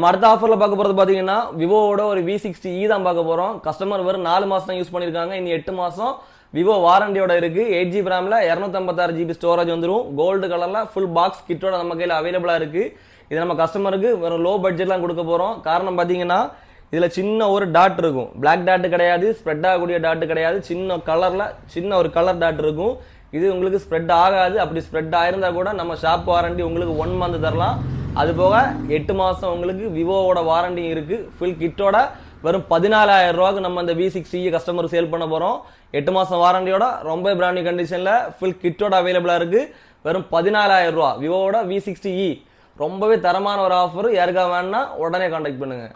நம்ம அடுத்த ஆஃபர்ல பார்க்க போறது பாத்தீங்கன்னா விவோவோட ஒரு V60e தான் பார்க்க போறோம். கஸ்டமர் வெறும் 4 மாசம் தான் யூஸ் பண்ணிருக்காங்க. இனி 8 மாசம் விவோ வாரண்டியோட இருக்கு. 8GB ரேம்ல 256GB ஸ்டோரேஜ் வந்துடும். கோல்டு கலர்ல ஃபுல் பாக்ஸ் கிட்டோட நம்ம கையில அவைலபிளா இருக்கு. இது நம்ம கஸ்டமருக்கு வெறும் லோ பட்ஜெட்லாம் கொடுக்க போறோம். காரணம் பாத்தீங்கன்னா இதுல சின்ன ஒரு டாட் இருக்கும். பிளாக் டாட் கிடையாது, ஸ்ப்ரெட் ஆகக்கூடிய டாட் கிடையாது. சின்ன கலர்ல சின்ன ஒரு கலர் டாட் இருக்கும். இது உங்களுக்கு ஸ்ப்ரெட் ஆகாது. அப்படி ஸ்ப்ரெட் ஆயிருந்தா கூட நம்ம ஷாப் வாரண்டி உங்களுக்கு 1 மந்த் தரலாம். அது போக 8 மாசம் உங்களுக்கு விவோவோட வாரண்டி இருக்கு. ஃபுல் கிட்டோட வெறும் 14,000 ரூபாய்க்கு நம்ம இந்த V60 கஸ்டமர் சேல் பண்ண போறோம். 8 மாசம் வாரண்டியோட ரொம்ப பிராண்ட் கண்டிஷன்ல ஃபுல் கிட்டோட அவைலபிளா இருக்கு. வெறும் 14,000 ரூபாய் விவோவோட V60e. ரொம்பவே தரமான ஒரு ஆஃபர். யாருக்கா வேணும்னா உடனே கான்டாக்ட் பண்ணுங்க.